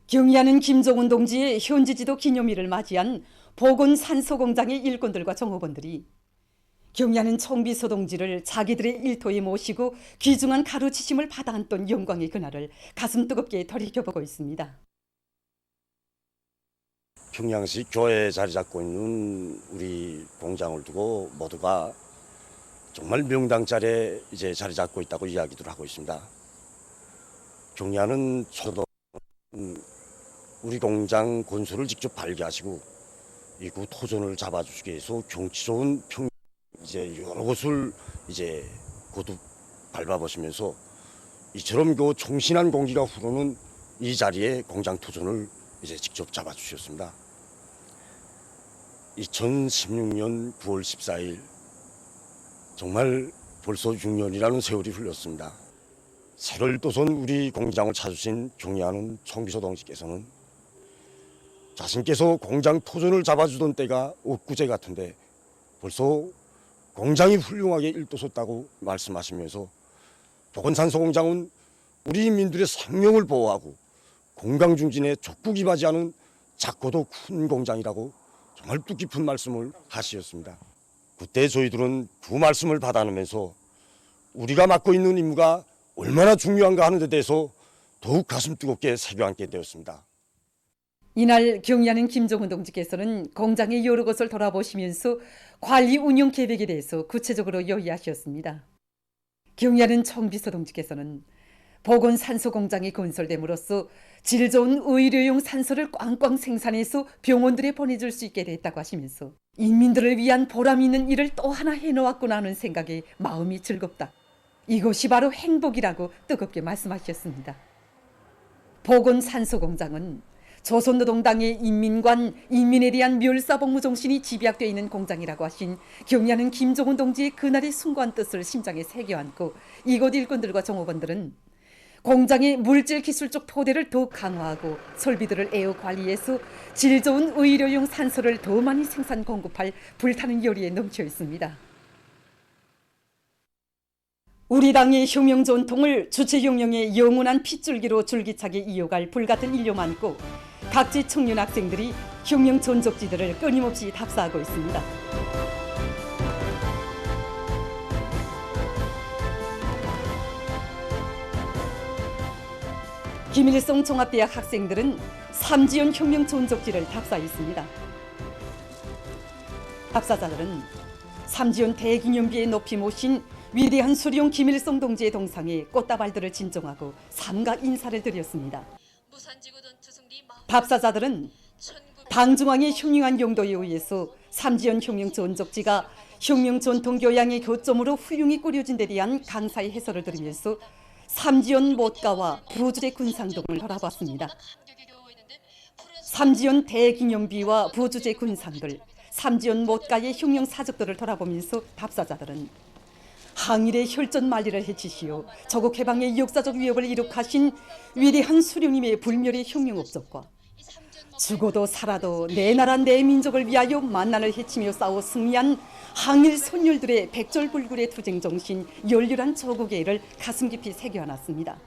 경의하는 김정은 동지의 현지지도 기념일을 맞이한 보건산소공장의 일꾼들과 종업원들이 경의하는 청비서 동지를 자기들의 일터에 모시고 귀중한 가르치심을 받아안던 영광의 그날을 가슴 뜨겁게 돌이켜보고 있습니다. 평양시 교회에 자리 잡고 있는 우리 공장을 두고 모두가 정말 명당 자리에 이제 자리 잡고 있다고 이야기들 하고 있습니다. 경의하는 초도 우리 공장 건설을 직접 발기하시고 이구 토전을 잡아주시기 위해서 경치 좋은 이제 여러 곳을 이제 거듭 밟아보시면서 이처럼 그 총신한 공기가 흐르는 이 자리에 공장 토전을 이제 직접 잡아주셨습니다. 2016년 9월 14일 정말 벌써 6년이라는 세월이 흘렀습니다. 세월 또선 우리 공장을 찾으신 경의하는 총비서 동지께서는 자신께서 공장 토전을 잡아주던 때가 엊그제 같은데 벌써 공장이 훌륭하게 일도섰다고 말씀하시면서 보건산소공장은 우리 인민들의 생명을 보호하고 건강중진에 적국이바지하는 작고도 큰 공장이라고 정말 뜻깊은 말씀을 하시었습니다. 그때 저희들은 그 말씀을 받아내면서 우리가 맡고 있는 임무가 얼마나 중요한가 하는 데 대해서 더욱 가슴 뜨겁게 새겨안게 되었습니다. 이날 경의하는 김정은 동지께서는 공장의 여러 곳을 돌아보시면서 관리 운영 계획에 대해서 구체적으로 요의하셨습니다. 경의하는 청비서 동지께서는 보건산소공장이 건설됨으로써 질 좋은 의료용 산소를 꽝꽝 생산해서 병원들에 보내줄 수 있게 됐다고 하시면서 인민들을 위한 보람 있는 일을 또 하나 해놓았구나 하는 생각에 마음이 즐겁다. 이것이 바로 행복이라고 뜨겁게 말씀하셨습니다. 보건산소공장은 조선노동당의 인민관, 인민에 대한 멸사복무 정신이 집약되어 있는 공장이라고 하신 경의하는 김정은 동지의 그날의 숭고한 뜻을 심장에 새겨안고 이곳 일꾼들과 종업원들은 공장의 물질 기술적 토대를 더욱 강화하고 설비들을 에어 관리해서 질 좋은 의료용 산소를 더 많이 생산 공급할 불타는 열의에 넘쳐 있습니다. 우리 당의 혁명 전통을 주체혁명의 영원한 핏줄기로 줄기차게 이어갈 불같은 인류 많고 각지 청년 학생들이 혁명 전적지들을 끊임없이 답사하고 있습니다. 김일성 종합대학 학생들은 삼지연 혁명 전적지를 답사했습니다. 답사자들은 삼지연 대기념비에 높이 모신 위대한 수령 김일성 동지의 동상에 꽃다발들을 진정하고 삼가 인사를 드렸습니다. 답사자들은 당중앙의 혁명한 용도에 의해서 삼지연 혁명 전적지가 혁명 전통 교양의 교점으로 훌륭히 꾸려진 데 대한 강사의 해설을 들으면서 삼지연 못가와 부주제 군상 등을 돌아봤습니다. 삼지연 대기념비와 부주제 군상들, 삼지연 못가의 혁명 사적들을 돌아보면서 답사자들은 항일의 혈전 만리를 해치시어 조국 해방의 역사적 위협을 이룩하신 위대한 수령님의 불멸의 혁명 업적과 죽어도 살아도 내 나라 내 민족을 위하여 만난을 해치며 싸워 승리한 항일 선열들의 백절불굴의 투쟁 정신, 열렬한 조국의 일을 가슴 깊이 새겨안았습니다.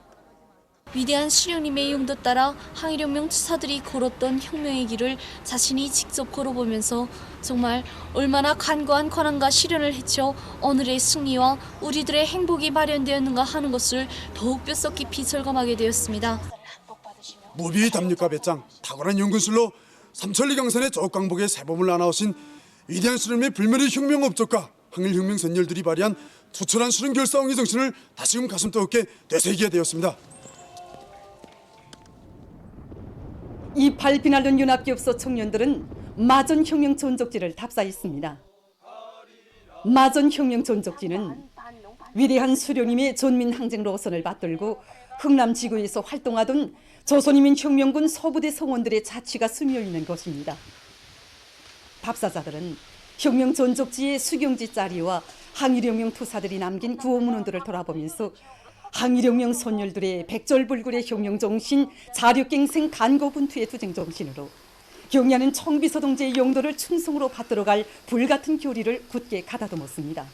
위대한 수령님의 용도 따라 항일혁명 투사들이 걸었던 혁명의 길을 자신이 직접 걸어보면서 정말 얼마나 간과한 권한과 시련을 헤쳐 오늘의 승리와 우리들의 행복이 마련되었는가 하는 것을 더욱 뼛속 깊이 절감하게 되었습니다. 무비 담력과 배짱, 탁월한 연구술로 삼천리 강산의 저강복에 새봄을 나눠오신 위대한 수령님의 불멸의 혁명 업적과 항일혁명 선열들이 발휘한 투철한 수령 결사왕의 정신을 다시금 가슴 뜨겁게 되새기게 되었습니다. 이팔 비날른 연합기업소 청년들은 마전혁명 전적지를 답사했습니다. 마전혁명 전적지는 위대한 수령님의 전민항쟁 노선을 받들고 흥남 지구에서 활동하던 조선인민혁명군 서부대 성원들의 자취가 스며 있는 것입니다. 답사자들은 혁명 전적지의 수경지 자리와 항일혁명 투사들이 남긴 구호문헌들을 돌아보면서 항일혁명 선열들의 백절불굴의 혁명 정신, 자력갱생 간고분투의 투쟁 정신으로 경의하는 청비서 동지의 용도를 충성으로 받들어갈 불같은 교리를 굳게 가다듬었습니다.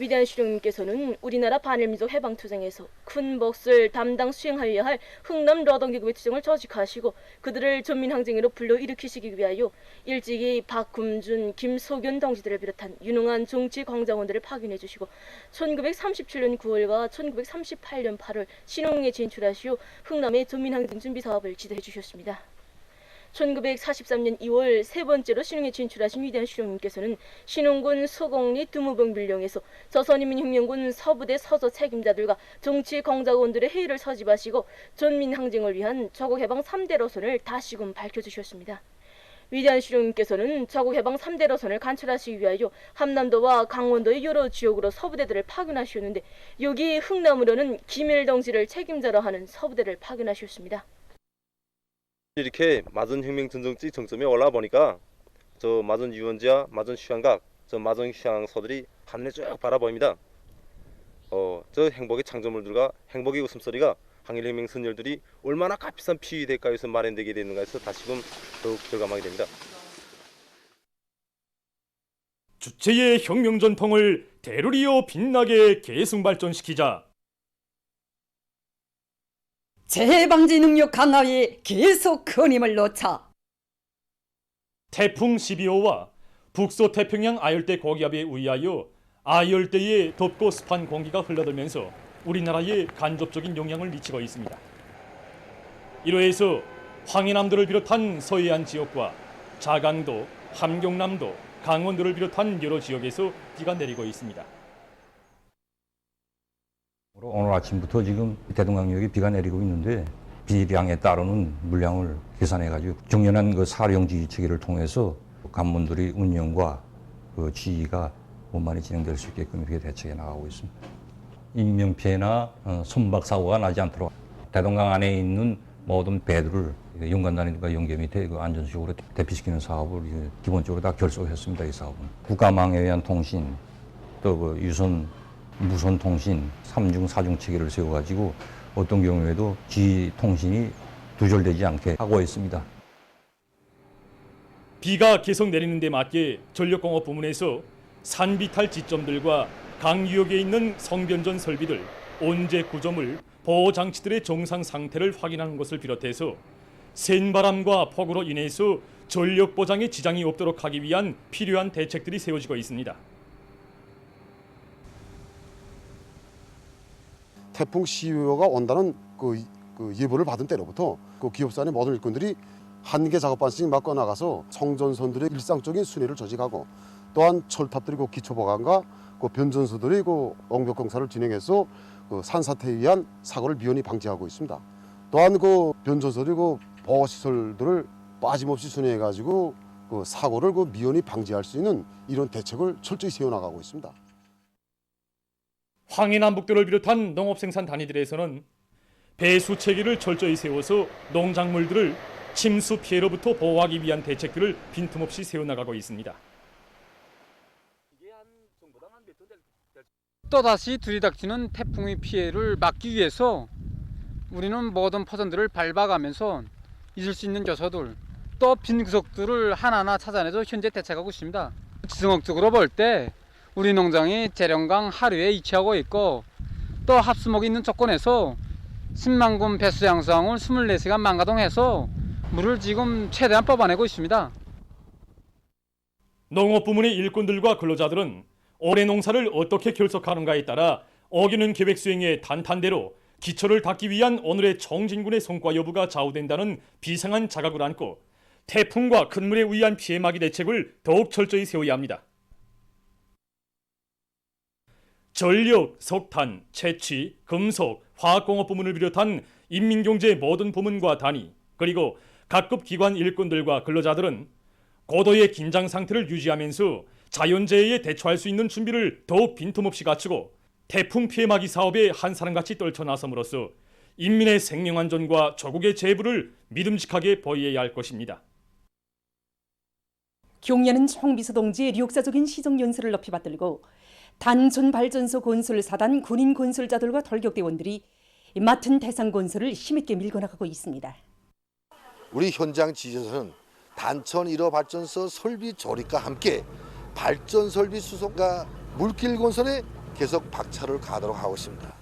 위대한 수령님께서는 우리나라 반일민족 해방투쟁에서 큰 몫을 담당 수행하여야 할 흥남 러던기구의 투쟁을 저직하시고 그들을 전민항쟁으로 불러일으키시기 위하여 일찍이 박금준, 김소균 동지들을 비롯한 유능한 정치 광장원들을 파견해 주시고 1937년 9월과 1938년 8월 신흥에 진출하시어 흥남의 전민항쟁 준비 사업을 지도해 주셨습니다. 1943년 2월 세 번째로 신흥에 진출하신 위대한 수령님께서는 신흥군 소공리 두무봉 빌령에서 조선인민혁명군 서부대 서저 책임자들과 정치 공작원들의 회의를 서집하시고 전민항쟁을 위한 조국해방 3대로선을 다시금 밝혀주셨습니다. 위대한 수령님께서는 조국해방 3대로선을 관철하시기 위하여 함남도와 강원도의 여러 지역으로 서부대들을 파견하셨는데 여기 흥남으로는 김일동지를 책임자로 하는 서부대를 파견하셨습니다. 이렇게 마전 혁명 전정지 정점에 올라와 보니까 저 마전 유원지와 마전 휴양각, 저 마전 휴양소들이 한눈에 쭉 바라보입니다. 저 행복의 창조물들과 행복의 웃음소리가 항일혁명 선열들이 얼마나 값비싼 피의 대가에서 마련되게 되는가 해서 다시금 더욱 절감하게 됩니다. 주체의 혁명 전통을 대를 이어 빛나게 계승 발전시키자. 재해방지 능력 강화에 계속 큰 힘을 놓자. 태풍 12호와 북서태평양 아열대 고기압에 의하여 아열대의 덥고 습한 공기가 흘러들면서 우리나라에 간접적인 영향을 미치고 있습니다. 이로해서 황해남도를 비롯한 서해안 지역과 자강도, 함경남도, 강원도를 비롯한 여러 지역에서 비가 내리고 있습니다. 오늘 아침부터 지금 대동강역에 비가 내리고 있는데 비량에 따르는 물량을 계산해가지고 정연한 그 사령지휘 체계를 통해서 관문들의 운영과 그 지휘가 원만히 진행될 수 있게끔 이렇게 대책해 나가고 있습니다. 인명피해나 선박 사고가 나지 않도록 대동강 안에 있는 모든 배들을 연간단위과 연계 밑에 그 안전식으로 대피시키는 사업을 기본적으로 다 결속했습니다. 이 사업은 국가망에 의한 통신, 또 그 유선 무선 통신 3중 4중 체계를 세워가지고 어떤 경우에도 지휘 통신이 두절되지 않게 하고 있습니다. 비가 계속 내리는 데 맞게 전력공업 부문에서 산비탈 지점들과 강유역에 있는 성변전 설비들, 온재 구조물, 보호장치들의 정상 상태를 확인하는 것을 비롯해서 센 바람과 폭우로 인해서 전력 보장에 지장이 없도록 하기 위한 필요한 대책들이 세워지고 있습니다. 태풍 12호가 온다는 그 예보를 받은 때로부터 그 기업산의 모든 일꾼들이 한 개 작업반씩 막 꺼나가서 성전선들의 일상적인 순회를 조직하고 또한 철탑들이 그 기초보강과 그 변전소들이 그 옹벽공사를 진행해서 그 산사태에 의한 사고를 미연히 방지하고 있습니다. 또한 그 변전소들이 그 보호시설들을 빠짐없이 순회해가지고 그 사고를 그 미연히 방지할 수 있는 이런 대책을 철저히 세워나가고 있습니다. 황해남북도를 비롯한 농업생산 단위들에서는 배수 체계를 철저히 세워서 농작물들을 침수 피해로부터 보호하기 위한 대책들을 빈틈없이 세워나가고 있습니다. 또다시 들이닥치는 태풍의 피해를 막기 위해서 우리는 모든 포선들을 밟아가면서 있을 수 있는 요소들, 또 빈 구석들을 하나하나 찾아내서 현재 대책하고 있습니다. 지성학적으로 볼 때 우리 농장이 재령강 하류에 위치하고 있고 또 합수목이 있는 조건에서 10만 군 배수 양수항을 24시간 만가동해서 물을 지금 최대한 뽑아내고 있습니다. 농업 부문의 일꾼들과 근로자들은 올해 농사를 어떻게 결속하는가에 따라 어기는 계획 수행의 단탄대로 기초를 닦기 위한 오늘의 총진군의 성과 여부가 좌우된다는 비상한 자각을 안고 태풍과 큰 물에 의한 피해 막이 대책을 더욱 철저히 세워야 합니다. 전력, 석탄, 채취, 금속, 화학공업 부문을 비롯한 인민경제 모든 부문과 단위, 그리고 각급 기관 일꾼들과 근로자들은 고도의 긴장 상태를 유지하면서 자연재해에 대처할 수 있는 준비를 더욱 빈틈없이 갖추고 태풍 피해 막이 사업에 한 사람같이 떨쳐나섬으로써 인민의 생명안전과 조국의 재부를 믿음직하게 보여야 할 것입니다. 경야는 총비서 동지의 역사적인 시정 연설을 높이 받들고 단전 발전소 건설 사단 군인 건설자들과 돌격대원들이 맡은 대상 건설을 힘있게 밀고나가고 있습니다. 우리 현장 지지선은 단천 1호 발전소 설비 조립과 함께 발전 설비 수송과 물길 건설에 계속 박차를 가도록 하고 있습니다.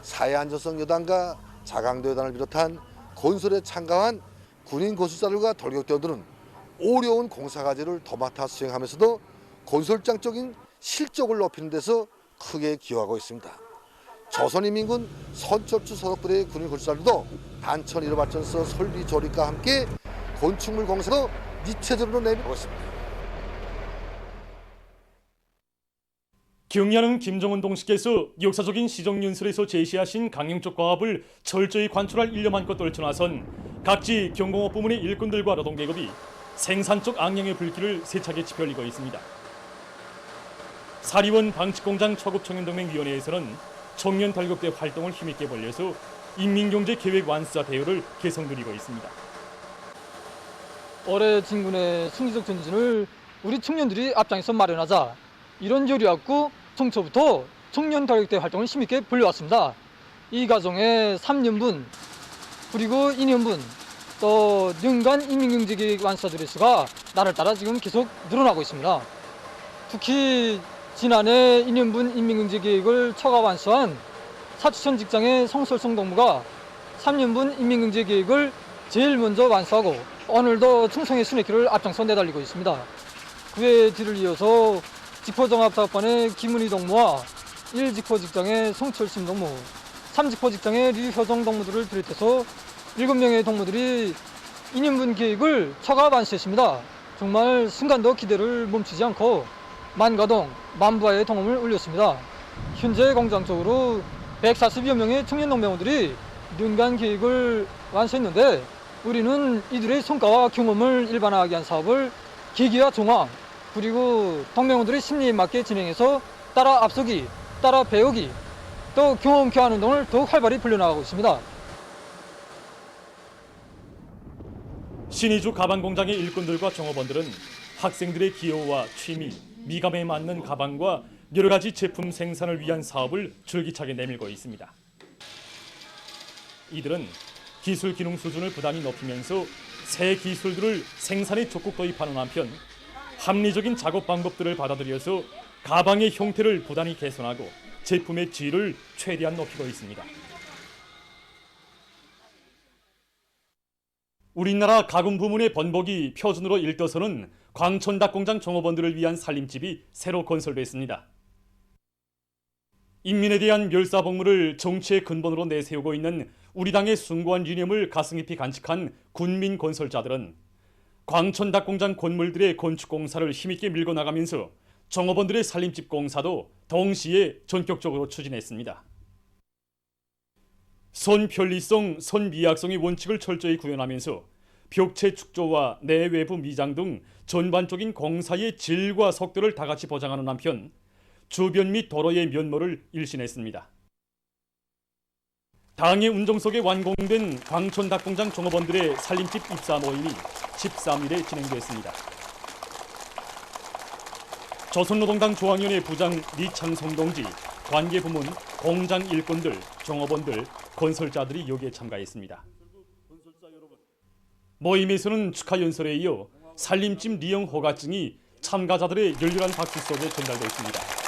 사회안전성 여단과 자강도 여단을 비롯한 건설에 참가한 군인 건설사들과 돌격대원들은 어려운 공사과제를 도맡아 수행하면서도 건설장적인 실적을 높이는 데서 크게 기여하고 있습니다. 조선인민군 선첩주 소속부대의 군인 건설사들도 단천 1호 발전소 설비 조립과 함께 건축물 공사도 니체적으로 내밀고 있습니다. 경야는 김정은 동지께서 역사적인 시정연설에서 제시하신 강영적 과업을 철저히 관철할 일념한껏 떨쳐나선 각지 경공업 부문의 일꾼들과 노동계급이 생산적 악령의 불길을 세차게 지펴올리고 있습니다. 사리원 방직공장 초급청년동맹위원회에서는 청년 달격대 활동을 힘있게 벌려서 인민경제계획 완수자 대우를 개선드리고 있습니다. 올해 진군의 승리적 전진을 우리 청년들이 앞장에서 마련하자, 이런 요리였고 정초부터 청년 달격대 활동을 힘있게 벌려왔습니다. 이 과정에 3년분 그리고 2년분 또 연간 인민경제계획 완수자들의 수가 날을 따라 지금 계속 늘어나고 있습니다. 특히 지난해 2년분 인민경제계획을 처가 완수한 사추천 직장의 성설성 동무가 3년분 인민경제계획을 제일 먼저 완수하고 오늘도 충성의 순회길을 앞장서 내달리고 있습니다. 그의 뒤를 이어서 직포종합사업반의 김은희 동무와 1직포 직장의 송철심 동무, 3직포 직장의 류효정 동무들을 비롯해서 7명의 동무들이 2년분 계획을 처가 완수했습니다. 정말 순간도 기대를 멈추지 않고 만가동, 만부하의 동험을 올렸습니다. 현재 공장 쪽으로 140여 명의 청년 농명원들이 연간 계획을 완수했는데 우리는 이들의 성과와 경험을 일반화하기 위한 사업을 계기와 정화 그리고 동명원들의 심리에 맞게 진행해서 따라 앞서기, 따라 배우기, 또 경험 교환 운동을 더욱 활발히 불려나가고 있습니다. 신의주 가방공장의 일꾼들과 종업원들은 학생들의 기호와 취미, 미감에 맞는 가방과 여러 가지 제품 생산을 위한 사업을 줄기차게 내밀고 있습니다. 이들은 기술 기능 수준을 부단히 높이면서 새 기술들을 생산에 적극 도입하는 한편 합리적인 작업 방법들을 받아들여서 가방의 형태를 부단히 개선하고 제품의 질을 최대한 높이고 있습니다. 우리나라 가금 부문의 번복이 표준으로 일떠서는 광천닭공장 종업원들을 위한 살림집이 새로 건설됐습니다. 인민에 대한 멸사복무를 정치의 근본으로 내세우고 있는 우리 당의 숭고한 이념을 가슴 깊이 간직한 군민 건설자들은 광천닭공장 건물들의 건축 공사를 힘있게 밀고 나가면서 종업원들의 살림집 공사도 동시에 전격적으로 추진했습니다. 선편리성, 선미약성의 원칙을 철저히 구현하면서 벽체 축조와 내외부 미장 등 전반적인 공사의 질과 속도를 다같이 보장하는 한편 주변 및 도로의 면모를 일신했습니다. 당의 운정 속에 완공된 광천닭공장 종업원들의 살림집 입사 모임이 13일에 진행됐습니다. 조선노동당 중앙위원회 부장 리창성 동지, 관계부문, 공장 일꾼들, 종업원들, 건설자들이 여기에 참가했습니다. 모임에서는 축하 연설에 이어 살림집 리형 허가증이 참가자들의 열렬한 박수 속에 전달됐습니다.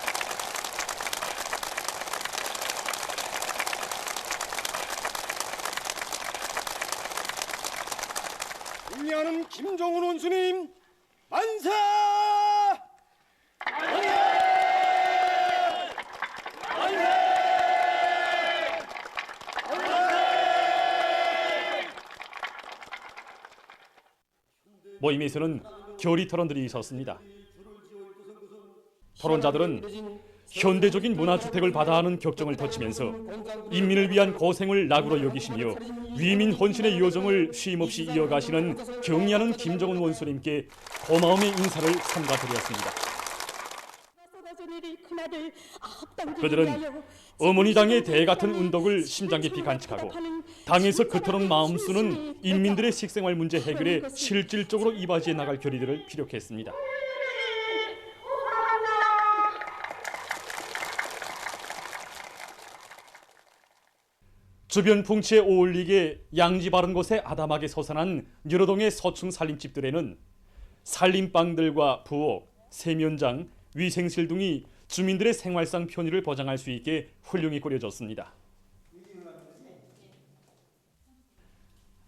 승리하는 김정은 원수님 만세! 모임에서는 결의 토론들이 있었습니다. 토론자들은 현대적인 문화주택을 받아 하는 격정을 덧치면서 인민을 위한 고생을 낙으로 여기시며 위민 헌신의 요정을 쉼없이 이어가시는 경의하는 김정은 원수님께 고마움의 인사를 삼가드렸습니다. 그들은 어머니 당의 대같은 운덕을 심장 깊이 간직하고 당에서 그토록 마음 쓰는 인민들의 식생활 문제 해결에 실질적으로 이바지해 나갈 결의들을 피력했습니다. 주변 풍치에 어울리게 양지 바른 곳에 아담하게 서산한 여러 동의 서충 살림집들에는 살림방들과 부엌, 세면장, 위생실 등이 주민들의 생활상 편의를 보장할 수 있게 훌륭히 꾸려졌습니다.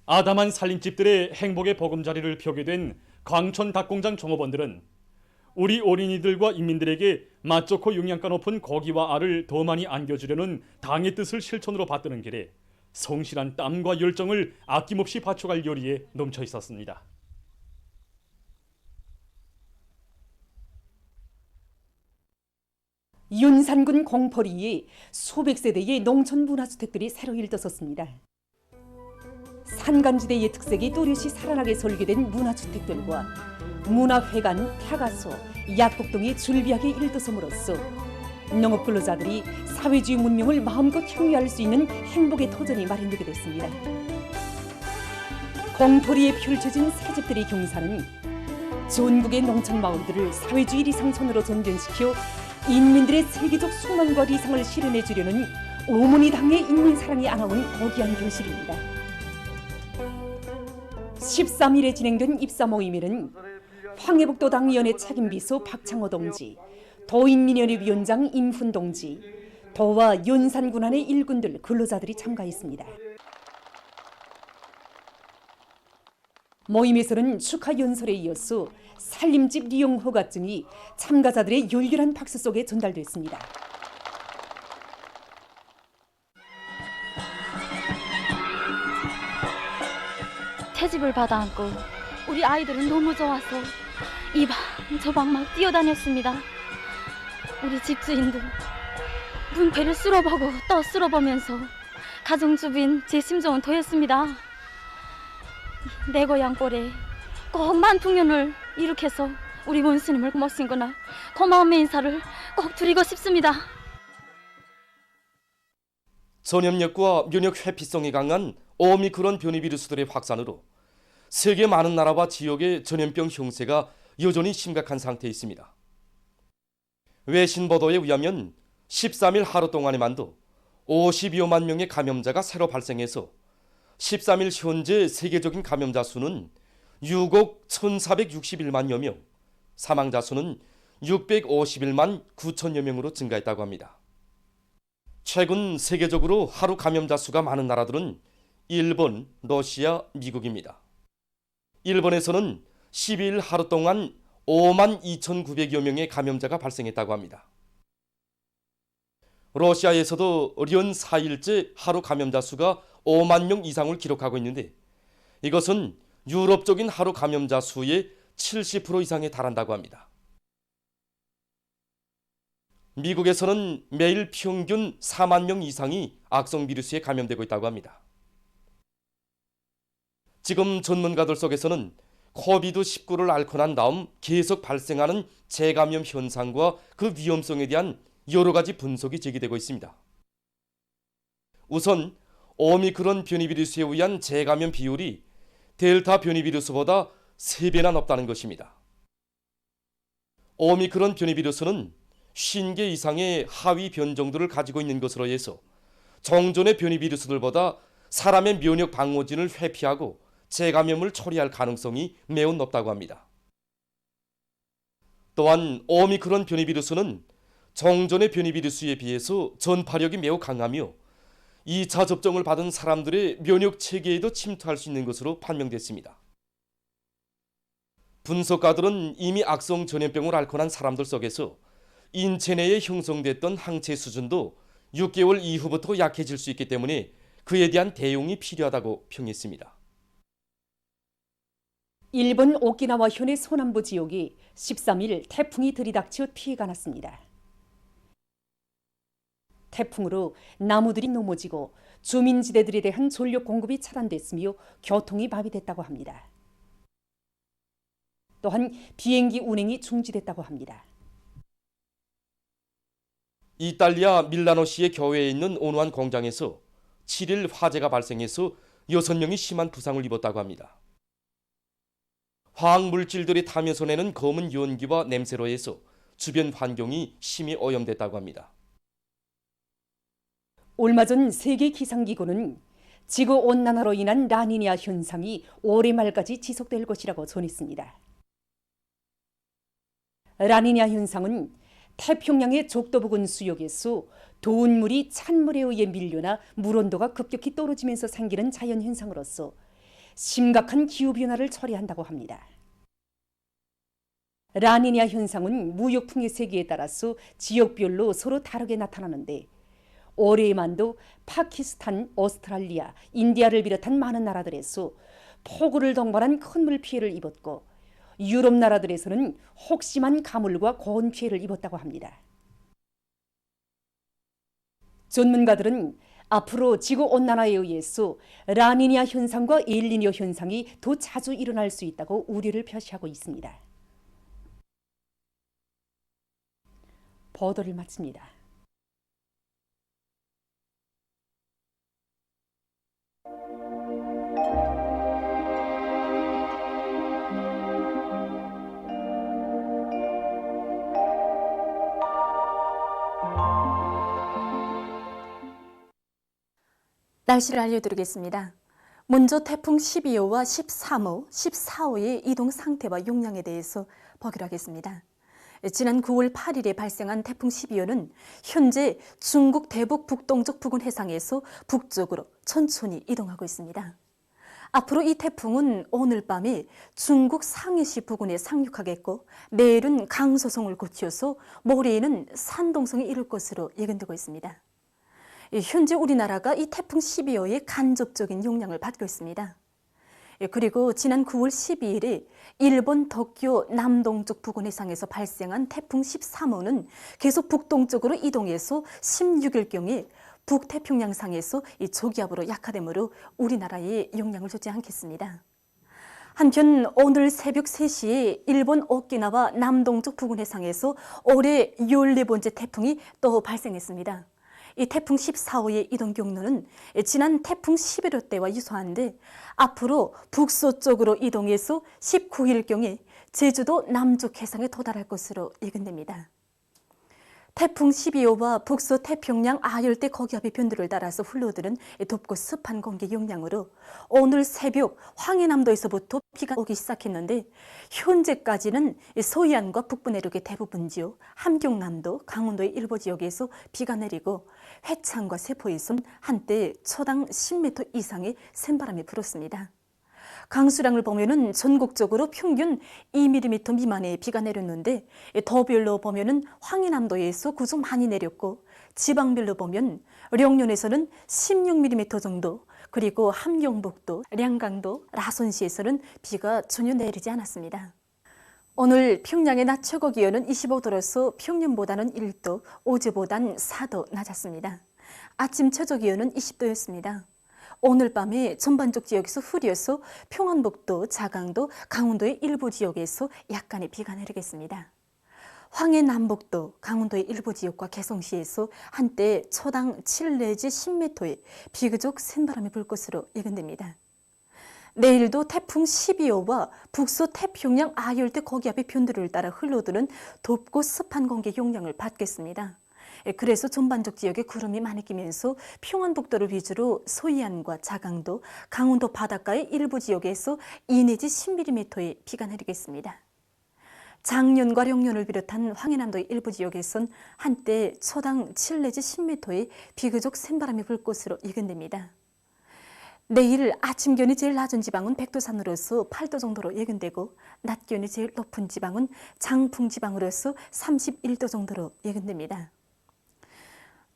아담한 살림집들의 행복의 보금자리를 펴게 된 광천 닭공장 종업원들은 우리 어린이들과 인민들에게 맛 좋고 영양가 높은 고기와 알을 더 많이 안겨주려는 당의 뜻을 실천으로 받드는 길에 성실한 땀과 열정을 아낌없이 바쳐갈 요리에 넘쳐 있었습니다. 윤산군 공포리에 수백 세대의 농촌 문화주택들이 새로 일떠섰습니다. 산간지대의 특색이 또렷이 살아나게 설계된 문화주택들과 문화회관, 타가소, 약국 등이 줄비하게 일떠섬으로써 농업 근로자들이 사회주의 문명을 마음껏 향유할 수 있는 행복의 터전이 마련되게 됐습니다. 공포리에 펼쳐진 새집들의 경사는 전국의 농촌 마을들을 사회주의 리상선으로 전변시켜 인민들의 세계적 소망과 리상을 실현해 주려는 어머니 당의 인민사랑이 안아온 고귀한 결실입니다. 13일에 진행된 입사 모임에는 황해북도당위원회 책임비서 박창호 동지, 도인민연회 위원장 임훈 동지, 도와 연산군안의 일꾼들 근로자들이 참가했습니다. 모임에서는 축하 연설에 이어서 살림집 리용 허가증이 참가자들의 열렬한 박수 속에 전달됐습니다. 채집을 받아 안고 우리 아이들은 너무 좋아서 이 방 저 방 막 뛰어다녔습니다. 우리 집주인도 문패를 쓸어보고 또 쓸어보면서 가정주부인 제 심정은 도였습니다. 내 고향 꼴에 꼭 만풍년을 일으켜서 우리 원수님을 모신 거나 고마움의 인사를 꼭 드리고 싶습니다. 전염력과 면역 회피성이 강한 오미크론 변이 비루스들의 확산으로 세계 많은 나라와 지역의 전염병 형세가 여전히 심각한 상태에 있습니다. 외신 보도에 의하면 13일 하루 동안에만도 52만 명의 감염자가 새로 발생해서 13일 현재 세계적인 감염자 수는 6억 1,461만여 명, 사망자 수는 651만 9천여 명으로 증가했다고 합니다. 최근 세계적으로 하루 감염자 수가 많은 나라들은 일본, 러시아, 미국입니다. 일본에서는 12일 하루 동안 5만 2,900여 명의 감염자가 발생했다고 합니다. 러시아에서도 련 4일째 하루 감염자 수가 5만 명 이상을 기록하고 있는데 이것은 유럽적인 하루 감염자 수의 70% 이상에 달한다고 합니다. 미국에서는 매일 평균 4만 명 이상이 악성 비루스에 감염되고 있다고 합니다. 지금 전문가들 속에서는 코비드19를 앓고 난 다음 계속 발생하는 재감염 현상과 그 위험성에 대한 여러 가지 분석이 제기되고 있습니다. 우선 오미크론 변이 비루스에 의한 재감염 비율이 델타 변이 비루스보다 3배나 높다는 것입니다. 오미크론 변이 비루스는 50개 이상의 하위 변종들을 가지고 있는 것으로 해서 종전의 변이 비루스들보다 사람의 면역 방어진을 회피하고 재감염을 처리할 가능성이 매우 높다고 합니다. 또한 오미크론 변이 비루스는 종전의 변이 비루스에 비해서 전파력이 매우 강하며 2차 접종을 받은 사람들의 면역 체계에도 침투할 수 있는 것으로 판명됐습니다. 분석가들은 이미 악성 전염병을 앓고 난 사람들 속에서 인체 내에 형성됐던 항체 수준도 6개월 이후부터 약해질 수 있기 때문에 그에 대한 대응이 필요하다고 평했습니다. 일본 오키나와 현의 서남부 지역이 13일 태풍이 들이닥쳐 피해가 났습니다. 태풍으로 나무들이 넘어지고 주민지대들에 대한 전력 공급이 차단됐으며 교통이 마비됐다고 합니다. 또한 비행기 운행이 중지됐다고 합니다. 이탈리아 밀라노시의 교외에 있는 온화한 공장에서 7일 화재가 발생해서 6명이 심한 부상을 입었다고 합니다. 화학물질들이 타면서 내는 검은 연기와 냄새로 해서 주변 환경이 심히 오염됐다고 합니다. 얼마 전 세계 기상기구는 지구온난화로 인한 라니냐 현상이 올해 말까지 지속될 것이라고 전했습니다. 라니냐 현상은 태평양의 적도 부근 수역에서 도운물이 찬물에 의해 밀려나 물온도가 급격히 떨어지면서 생기는 자연현상으로서 심각한 기후변화를 초래한다고 합니다. 라니냐 현상은 무역풍의 세기에 따라서 지역별로 서로 다르게 나타나는데 올해에만도 파키스탄, 오스트랄리아, 인디아를 비롯한 많은 나라들에서 폭우를 동반한 큰 물 피해를 입었고 유럽 나라들에서는 혹심한 가물과 고온 피해를 입었다고 합니다. 전문가들은 앞으로 지구온난화에 의해서 라니냐 현상과 엘니뇨 현상이 더 자주 일어날 수 있다고 우려를 표시하고 있습니다. 보도를 마칩니다. 날씨를 알려드리겠습니다. 먼저 태풍 12호와 13호, 14호의 이동 상태와 용량에 대해서 보기로 하겠습니다. 지난 9월 8일에 발생한 태풍 12호는 현재 중국 대북 북동쪽 부근 해상에서 북쪽으로 천천히 이동하고 있습니다. 앞으로 이 태풍은 오늘 밤에 중국 상해시 부근에 상륙하겠고 내일은 강서성을 거쳐서 모레에는 산동성에 이를 것으로 예견되고 있습니다. 현재 우리나라가 이 태풍 12호의 간접적인 영향을 받고 있습니다. 그리고 지난 9월 12일에 일본 도쿄 남동쪽 부근 해상에서 발생한 태풍 13호는 계속 북동쪽으로 이동해서 16일경에 북태평양상에서 이 저기압으로 약화되므로 우리나라에 영향을 주지 않겠습니다. 한편 오늘 새벽 3시에 일본 오키나와 남동쪽 부근 해상에서 올해 14번째 태풍이 또 발생했습니다. 이 태풍 14호의 이동 경로는 지난 태풍 11호 때와 유사한데 앞으로 북서쪽으로 이동해서 19일경에 제주도 남쪽 해상에 도달할 것으로 예견됩니다. 태풍 12호와 북서 태평양 아열대 고기압의 변두를 따라서 흘러드는 덥고 습한 공기 영향으로 오늘 새벽 황해남도에서부터 비가 오기 시작했는데 현재까지는 서해안과 북부 내륙의 대부분 지역, 함경남도, 강원도의 일부 지역에서 비가 내리고 회창과 세포에선 한때 초당 10m 이상의 센바람이 불었습니다. 강수량을 보면은 전국적으로 평균 2mm 미만의 비가 내렸는데 도별로 보면은 황해남도에서 그중 많이 내렸고 지방별로 보면 령년에서는 16mm 정도, 그리고 함경북도, 량강도, 라선시에서는 비가 전혀 내리지 않았습니다. 오늘 평양의 낮 최고 기온은 25도로서 평년보다는 1도, 어제보단 4도 낮았습니다. 아침 최저 기온은 20도였습니다. 오늘 밤에 전반적 지역에서 흐려서 평안북도, 자강도, 강원도의 일부 지역에서 약간의 비가 내리겠습니다. 황해남북도, 강원도의 일부 지역과 개성시에서 한때 초당 7 내지 10m의 비교적 센 바람이 불 것으로 예견됩니다. 내일도 태풍 12호와 북서 태평양 아열대 고기압의 변두를 따라 흘러드는 덥고 습한 공기 영향을 받겠습니다. 그래서 전반적 지역에 구름이 많이 끼면서 평안북도를 위주로 서해안과 자강도, 강원도 바닷가의 일부 지역에서 2 내지 10mm의 비가 내리겠습니다. 장년과 령년을 비롯한 황해남도의 일부 지역에선 한때 초당 7 내지 10m의 비교적 센바람이 불 것으로 예견됩니다. 내일 아침 기온이 제일 낮은 지방은 백두산으로서 8도 정도로 예견되고 낮 기온이 제일 높은 지방은 장풍 지방으로서 31도 정도로 예견됩니다.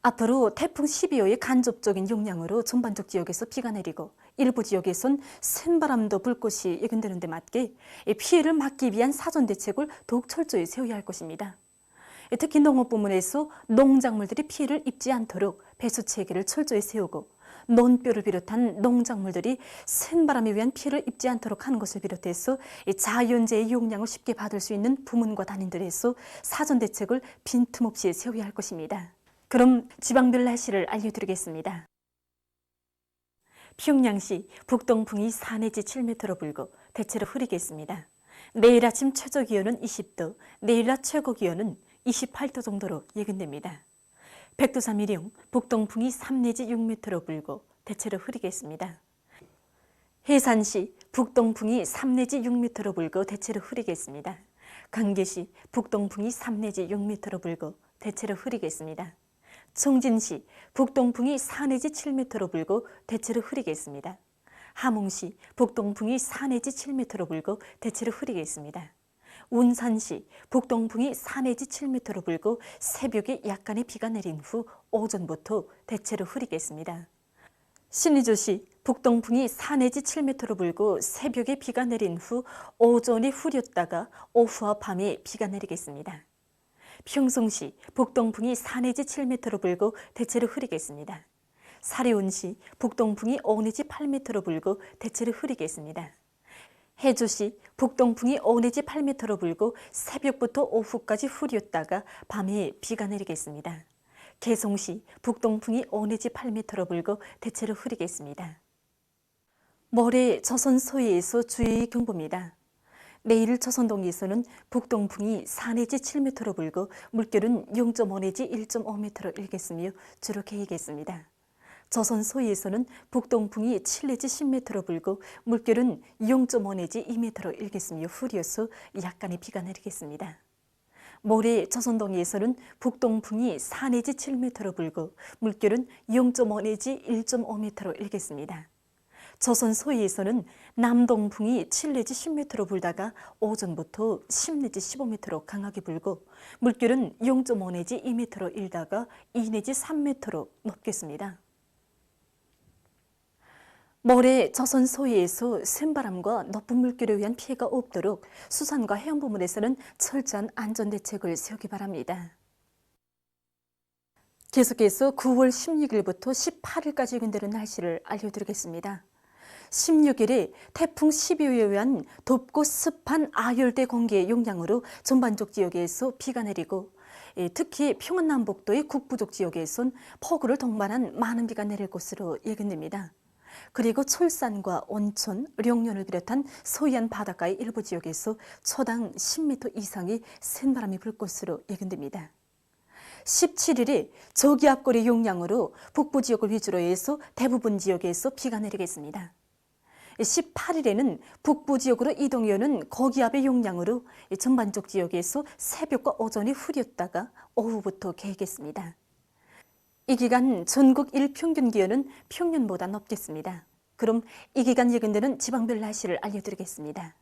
앞으로 태풍 12호의 간접적인 영향으로 전반적 지역에서 비가 내리고 일부 지역에선 센바람도 불 것이 예견되는 데 맞게 피해를 막기 위한 사전 대책을 더욱 철저히 세워야 할 것입니다. 특히 농업 부문에서 농작물들이 피해를 입지 않도록 배수 체계를 철저히 세우고 논뼈를 비롯한 농작물들이 센바람에 의한 피해를 입지 않도록 하는 것을 비롯해서 자연재해의 영향을 쉽게 받을 수 있는 부문과 단위들에서 사전 대책을 빈틈없이 세워야 할 것입니다. 그럼 지방별 날씨를 알려드리겠습니다. 평양시 북동풍이 4 내지 7m로 불고 대체로 흐리겠습니다. 내일 아침 최저 기온은 20도, 내일 낮 최고 기온은 28도 정도로 예견됩니다. 백두산 미령 북동풍이 3 내지 6m로 불고 대체로 흐리겠습니다. 해산시 북동풍이 3 내지 6m로 불고 대체로 흐리겠습니다. 강계시 북동풍이 3 내지 6m로 불고 대체로 흐리겠습니다. 청진시 북동풍이 4 내지 7m로 불고 대체로 흐리겠습니다. 함흥시 북동풍이 4 내지 7m로 불고 대체로 흐리겠습니다. 운산시 북동풍이 4 내지 7m로 불고 새벽에 약간의 비가 내린 후 오전부터 대체로 흐리겠습니다. 신의주시 북동풍이 4 내지 7m로 불고 새벽에 비가 내린 후 오전에 흐렸다가 오후와 밤에 비가 내리겠습니다. 평송시 북동풍이 4 내지 7m로 불고 대체로 흐리겠습니다. 사리온시 북동풍이 5 내지 8m로 불고 대체로 흐리겠습니다. 해주시 북동풍이 5 내지 8m로 불고 새벽부터 오후까지 흐렸다가 밤에 비가 내리겠습니다. 개송시 북동풍이 5 내지 8m로 불고 대체로 흐리겠습니다. 모레 조선 서해에서 주의 경보입니다. 내일 조선동에서는 북동풍이 4 내지 7m로 불고 물결은 0.5 내지 1.5m로 일겠으며 주로 개이겠습니다. 조선 서해에서는 북동풍이 7 내지 10m로 불고 물결은 0.5 내지 2m로 일겠으며 흐려서 약간의 비가 내리겠습니다. 모레 조선동에서는 북동풍이 4 내지 7m로 불고 물결은 0.5 내지 1.5m로 일겠습니다. 조선 서해에서는 남동풍이 7 내지 10m로 불다가 오전부터 10 내지 15m로 강하게 불고 물결은 0.5 내지 2m로 일다가 2 내지 3m로 높겠습니다. 모레 조선 서해에서 센바람과 높은 물결에 의한 피해가 없도록 수산과 해양부문에서는 철저한 안전대책을 세우기 바랍니다. 계속해서 9월 16일부터 18일까지 예견되는 날씨를 알려드리겠습니다. 16일에 태풍 12호에 의한 덥고 습한 아열대 공기의 영향으로 전반적 지역에서 비가 내리고 특히 평안남북도의 북부족 지역에선 폭우를 동반한 많은 비가 내릴 것으로 예견됩니다. 그리고 철산과 온천, 령년을 비롯한 서해안 바닷가의 일부 지역에서 초당 10m 이상의 센 바람이 불 것으로 예견됩니다. 17일에 저기압골의 영향으로 북부 지역을 위주로 해서 대부분 지역에서 비가 내리겠습니다. 18일에는 북부 지역으로 이동해오는 고기압의 영향으로 전반적 지역에서 새벽과 오전에 흐렸다가 오후부터 개겠습니다. 이 기간 전국 일평균 기온은 평년보다 높겠습니다. 그럼 이 기간 예견되는 지방별 날씨를 알려드리겠습니다.